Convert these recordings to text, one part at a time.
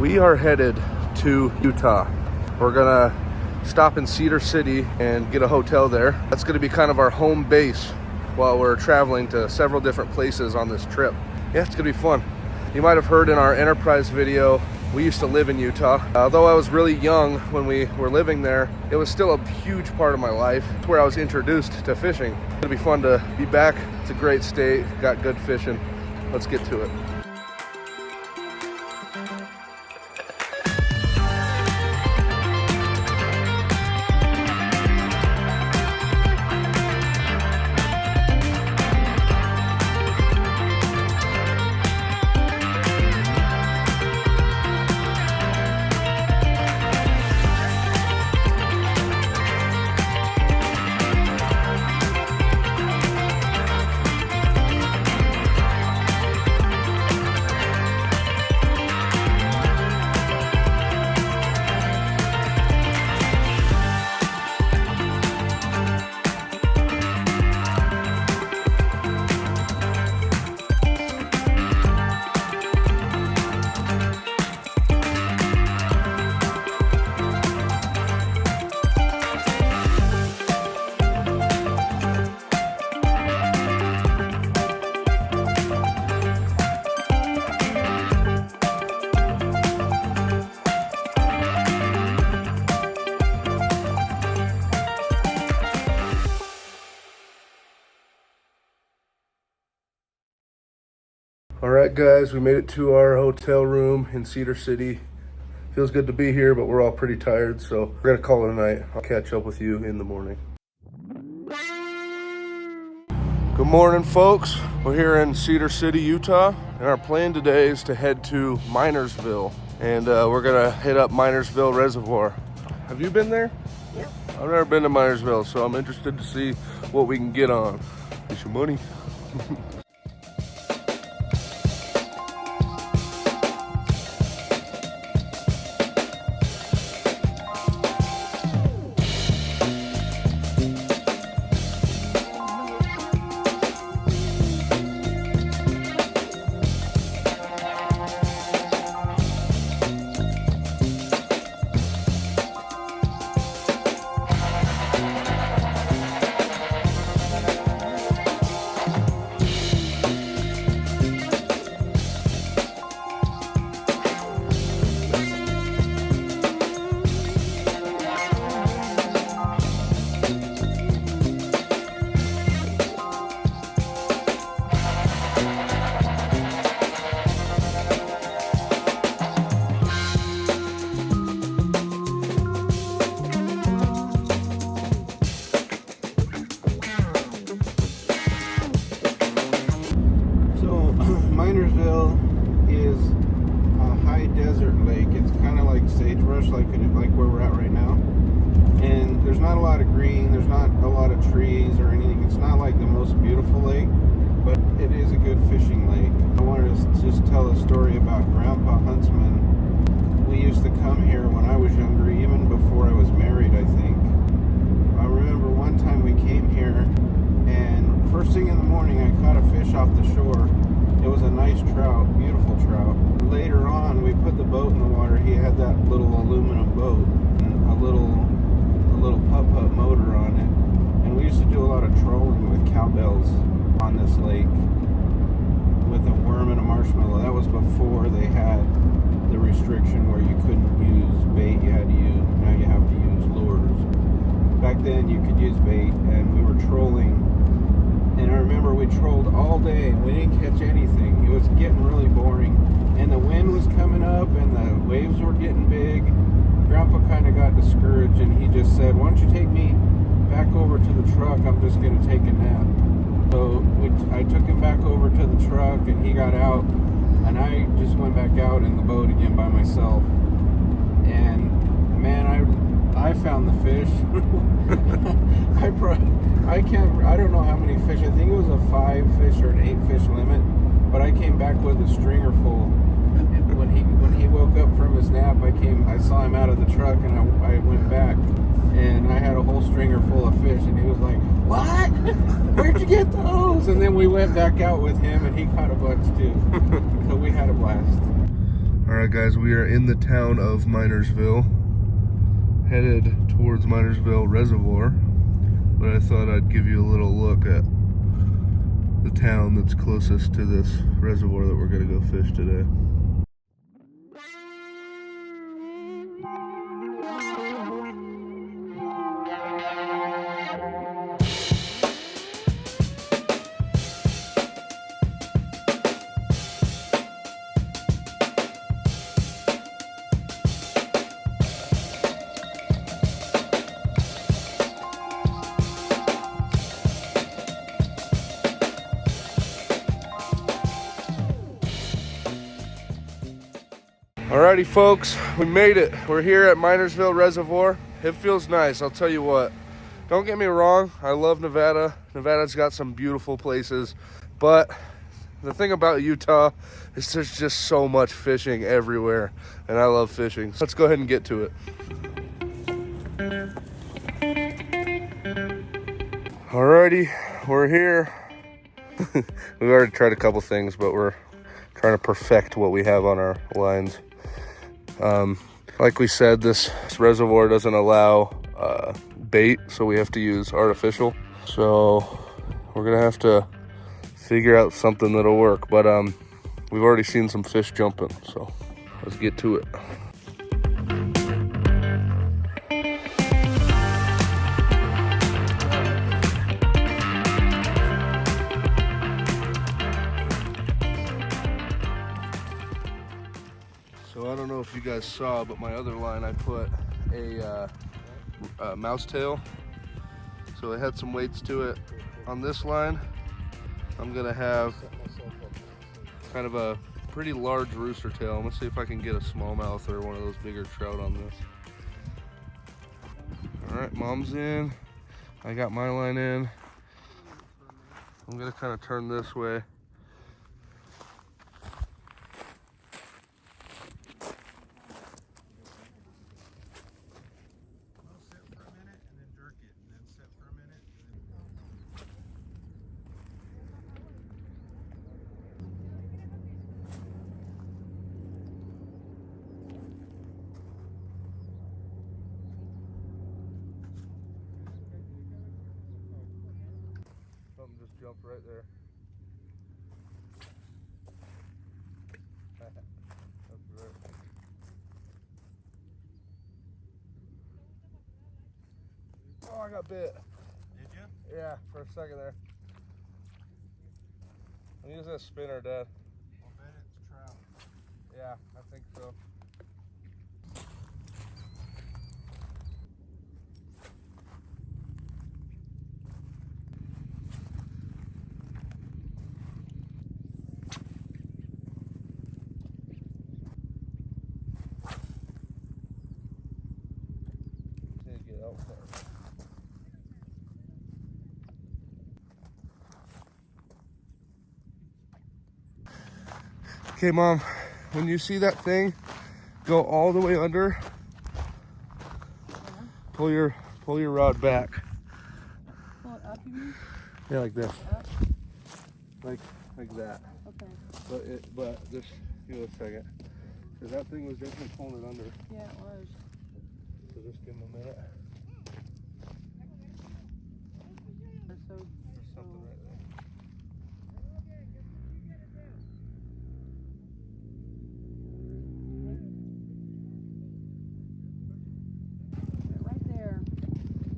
We are headed to Utah. We're gonna stop in Cedar City and get a hotel there. That's gonna be kind of our home base while we're traveling to several different places on this trip. Yeah, it's gonna be fun. You might have heard in our Enterprise video, we used to live in Utah. Although I was really young when we were living there, it was still a huge part of my life. It's where I was introduced to fishing. It's gonna be fun to be back. It's a great state, got good fishing. Let's get to it. All right, guys, we made it to our hotel room in Cedar City. Feels good to be here, but we're all pretty tired, so we're gonna call it a night. I'll catch up with you in the morning. Good morning, folks. We're here in Cedar City, Utah, and our plan today is to head to Minersville, and we're gonna hit up Minersville Reservoir. Have you been there? Yep. I've never been to Minersville, so I'm interested to see what we can get on. FishinMoney. Minersville is a high desert lake. It's kind of like sagebrush, like where we're at right now. And there's not a lot of green, there's not a lot of trees or anything. It's not like the most beautiful lake, but it is a good fishing lake. I wanted to just tell a story about Grandpa Huntsman. We used to come here when I was younger, even before I was married, I think. I remember one time we came here, and first thing in the morning I caught a fish off the shore. It was a nice trout, beautiful trout. Later on, we put the boat in the water. He had that little aluminum boat and a little putt-putt motor on it. And we used to do a lot of trolling with cowbells on this lake with a worm and a marshmallow. That was before they had the restriction where you couldn't use bait. Now you have to use lures. Back then, you could use bait, and we were trolling. And I remember we trolled all day and we didn't catch anything. It was getting really boring. And the wind was coming up and the waves were getting big. Grandpa kind of got discouraged and he just said, "Why don't you take me back over to the truck? I'm just going to take a nap." So I took him back over to the truck and he got out. And I just went back out in the boat again by myself. And man, I found the fish. I don't know how many fish. I think it was a 5 fish or an 8 fish limit, but I came back with a stringer full. And when he woke up from his nap, I saw him out of the truck, and I went back, and I had a whole stringer full of fish, and he was like, "What? Where'd you get those?" And then we went back out with him, and he caught a bunch too. So we had a blast. Alright guys, we are in the town of Minersville, headed towards Minersville Reservoir, but I thought I'd give you a little look at the town that's closest to this reservoir that we're going to go fish today. Alrighty folks, we made it. We're here at Minersville Reservoir. It feels nice, I'll tell you what. Don't get me wrong, I love Nevada. Nevada's got some beautiful places, but the thing about Utah is there's just so much fishing everywhere, and I love fishing. Let's go ahead and get to it. Alrighty, we're here. We've already tried a couple things, but we're trying to perfect what we have on our lines. Like we said, this reservoir doesn't allow bait, so we have to use artificial. So we're gonna have to figure out something that'll work, but we've already seen some fish jumping, so let's get to it. So I don't know if you guys saw, but my other line I put a mouse tail, so it had some weights to it. On this line, I'm gonna have kind of a pretty large rooster tail. I'm gonna see if I can get a smallmouth or one of those bigger trout on this. All right, mom's in. I got my line in. I'm gonna kind of turn this way. Something just jumped right there. That's right. Oh, I got bit. Did you? Yeah, for a second there. I'm using a spinner, Dad. I'll bet it's trout. Yeah, I think so. Okay, Mom, when you see that thing, go all the way under. Pull your rod back. Pull it up, you mean? Yeah, like this. Up? Like that. Okay. But just give it a second. Because that thing was definitely pulling it under. Yeah, it was. So just give him a minute. So, There's something right there. right there.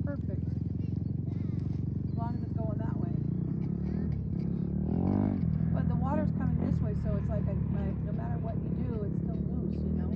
Perfect. As long as it's going that way. But the water's coming this way, so it's like no matter what you do, it's still loose, you know?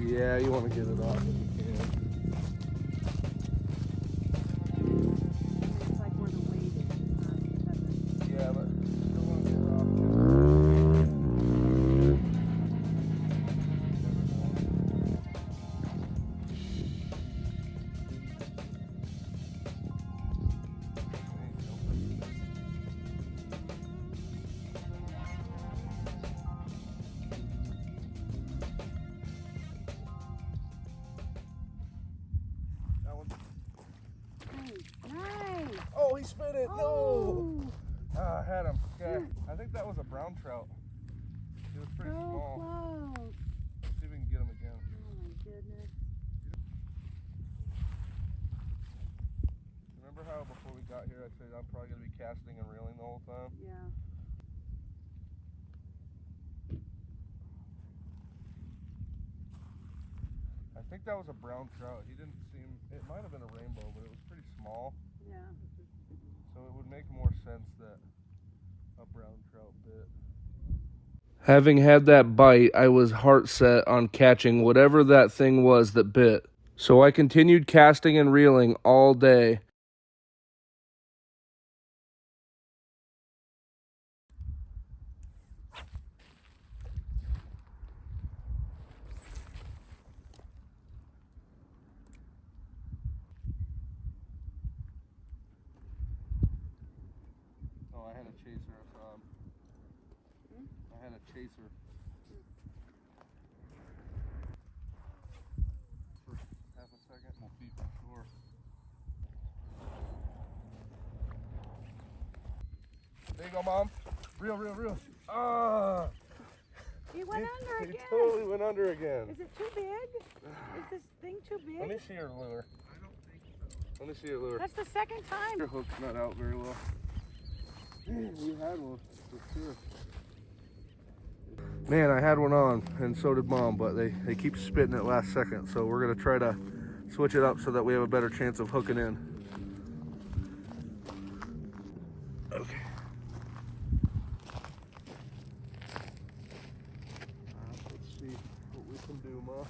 Yeah, you want to get it off if you can. It's like where the weight is. Yeah, but you still want to get it off. spit it. Oh. No. Ah, I had him. Okay. I think that was a brown trout. He was pretty small. Close. Let's see if we can get him again. Oh my goodness. Remember how before we got here I said I'm probably going to be casting and reeling the whole time? Yeah. I think that was a brown trout. He didn't seem, it might have been a rainbow, but it was pretty small. Yeah. So it would make more sense that a brown trout bit. Having had that bite, I was heart set on catching whatever that thing was that bit. So I continued casting and reeling all day. Oh, I had a chaser, I saw him. I had a chaser. For half a second, we'll feed for sure. There you go, Mom. Reel. Ah! He went under He again. totally went under again. Is it too big? Is this thing too big? Let me see your lure. Let me see your lure. That's the second time. Your hook's not out very well. You had one, for sure. Man, I had one on, and so did Mom, but they keep spitting it last second, so we're gonna try to switch it up so that we have a better chance of hooking in. Okay. Let's see what we can do, Ma.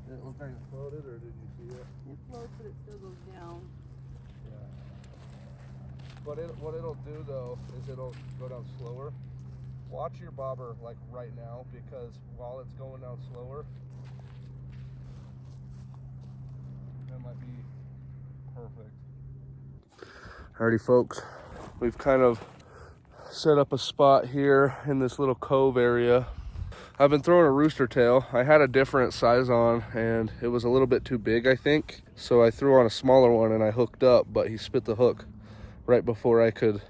Did it look like it floated, or did you see it? It floats, but it still goes down. Yeah. But what it'll do though is it'll go down slower. Watch your bobber like right now, because while it's going down slower, that might be perfect. Alrighty folks, we've kind of set up a spot here in this little cove area. I've been throwing a rooster tail. I had a different size on and it was a little bit too big, I think. So I threw on a smaller one and I hooked up, but he spit the hook right before I could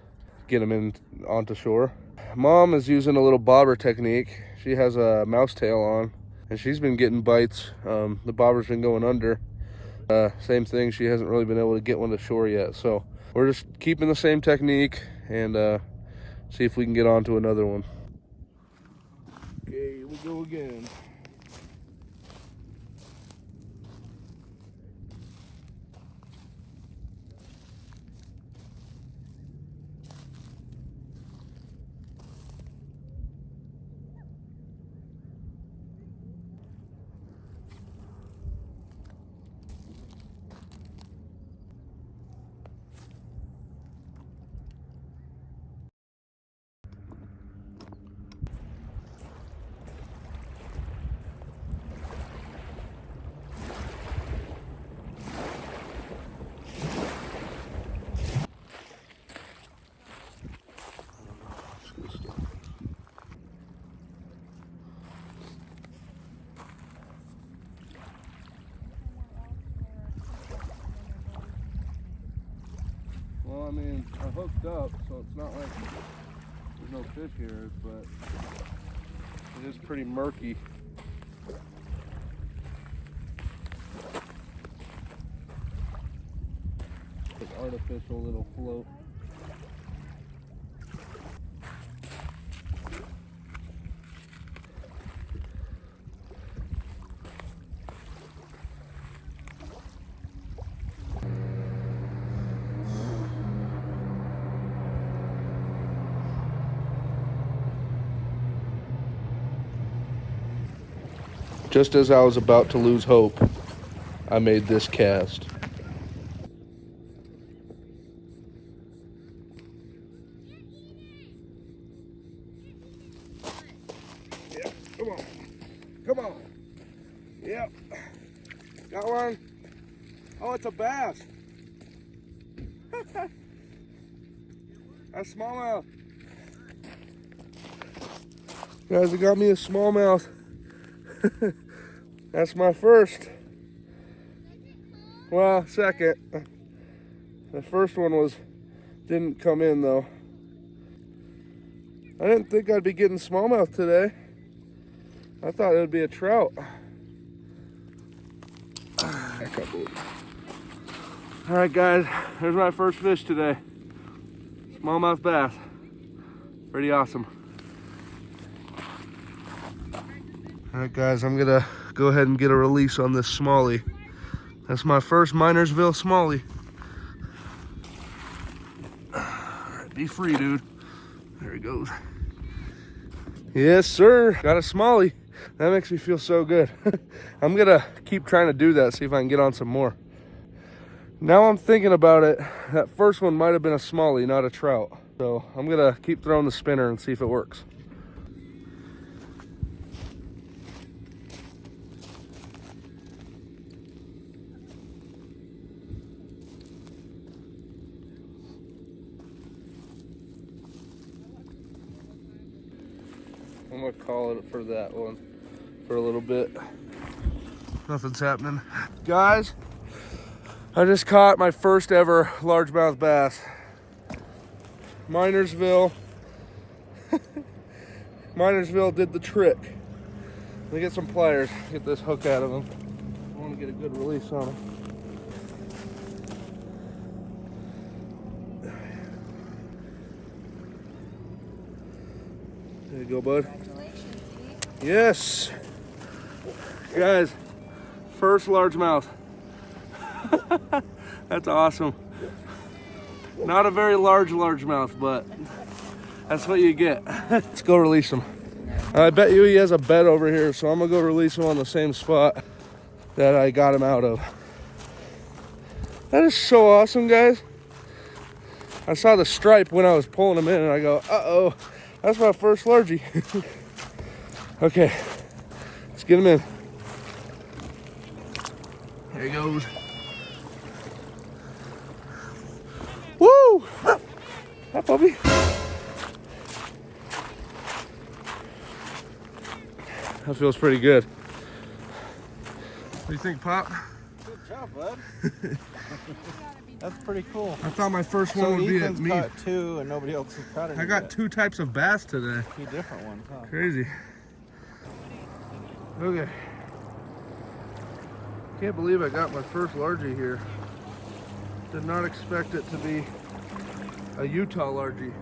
get him in onto shore. Mom is using a little bobber technique. She has a mouse tail on and she's been getting bites. The bobber's been going under. Same thing, she hasn't really been able to get one to shore yet. So we're just keeping the same technique and see if we can get onto another one. Okay, here we go again. Well, I mean, I hooked up, so it's not like there's no fish here, but it is pretty murky. It's an artificial little float. Just as I was about to lose hope, I made this cast. Yeah, come on. Come on. Yep. Got one. Oh, it's a bass. A smallmouth. Guys, I got me a smallmouth. That's my first. Well, second. The first one was Didn't come in though. I didn't think I'd be getting smallmouth today. I thought it would be a trout. All right, guys, there's my first fish today. Smallmouth bass. Pretty awesome. All right, guys, I'm gonna go ahead and get a release on this smallie. That's my first Minersville smallie. All right, be free, dude. There he goes. Yes, sir. Got a smallie. That makes me feel so good. I'm gonna keep trying to do that, see if I can get on some more. Now I'm thinking about it, that first one might have been a smallie, not a trout. So I'm gonna keep throwing the spinner and see if it works. I'm gonna call it for that one for a little bit. Nothing's happening. Guys, I just caught my first ever largemouth bass. Minersville. Minersville did the trick. Let me get some pliers, get this hook out of him. I want to get a good release on him. There you go, bud. Congratulations, Yes. Guys, first largemouth. That's awesome. Not a very large largemouth, but that's what you get. Let's go release him. I bet you he has a bed over here, so I'm gonna go release him on the same spot that I got him out of. That is so awesome, guys. I saw the stripe when I was pulling him in, and I go, uh-oh, that's my first largie. Okay, let's get him in. There he goes. Woo! Hi, puppy. That feels pretty good. What do you think, Pop? Good job, bud. That's pretty cool. I thought my first one So would be at Ethan's me. caught two and nobody else has caught any I got yet. 2 types of bass today. 2 different ones, huh? Crazy. Okay. Can't believe I got my first largie here. Did not expect it to be a Utah largie.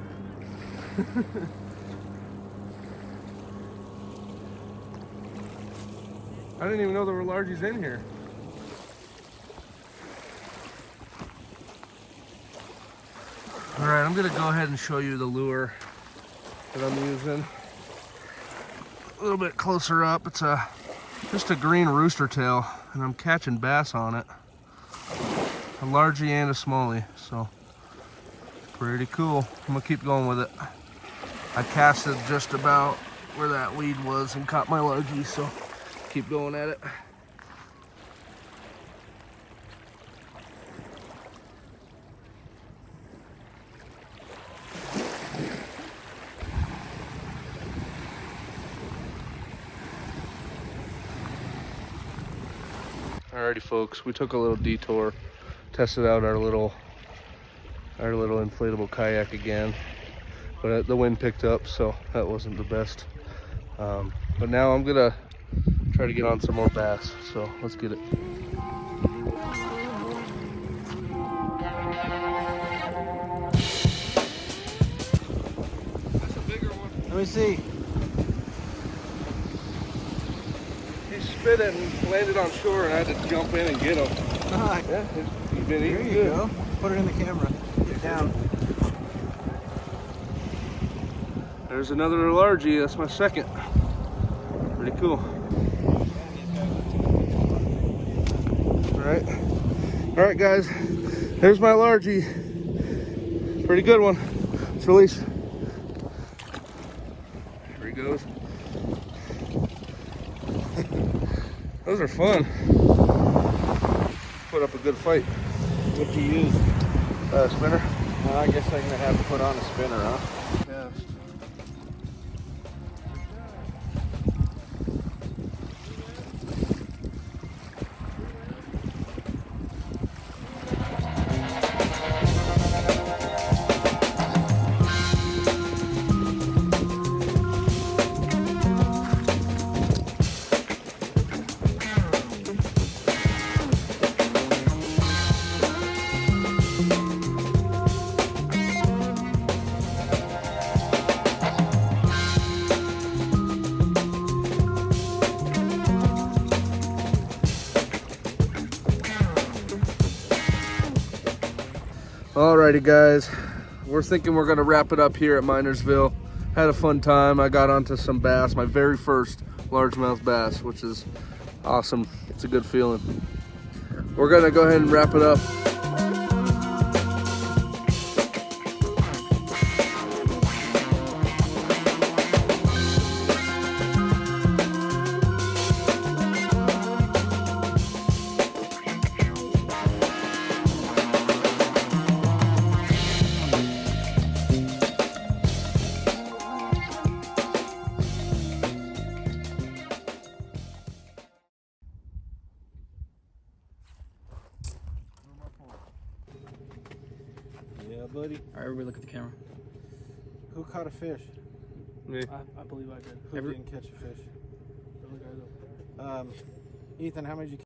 I didn't even know there were largies in here. All right, I'm gonna go ahead and show you the lure that I'm using. A little bit closer up, it's just a green rooster tail, and I'm catching bass on it. A largie and a smallie, so pretty cool. I'm gonna keep going with it. I casted just about where that weed was and caught my largie, so keep going at it. Alrighty, folks, we took a little detour, tested out our little inflatable kayak again, but the wind picked up, so that wasn't the best. But now I'm gonna try to get on some more bass, so let's get it. That's a bigger one. Let me see. He spit it and landed on shore, and I had to jump in and get him. Yeah, he's been Here eating you good. go. Put it in the camera. Get it down. There's another largie. That's my second. Pretty cool. All right, guys. There's my largie. Pretty good one. Let's release. There he goes. Those are fun. Put up a good fight. What'd you use? Spinner. Well, I guess I'm gonna have to put on a spinner, huh? Cast. Alrighty guys, we're thinking we're gonna wrap it up here at Minersville. Had a fun time. I got onto some bass, my very first largemouth bass, which is awesome. It's a good feeling. We're gonna go ahead and wrap it up. Yeah, buddy. All right, everybody look at the camera. Who caught a fish? Me. I believe I did. Who didn't catch a fish? Ethan, how many did you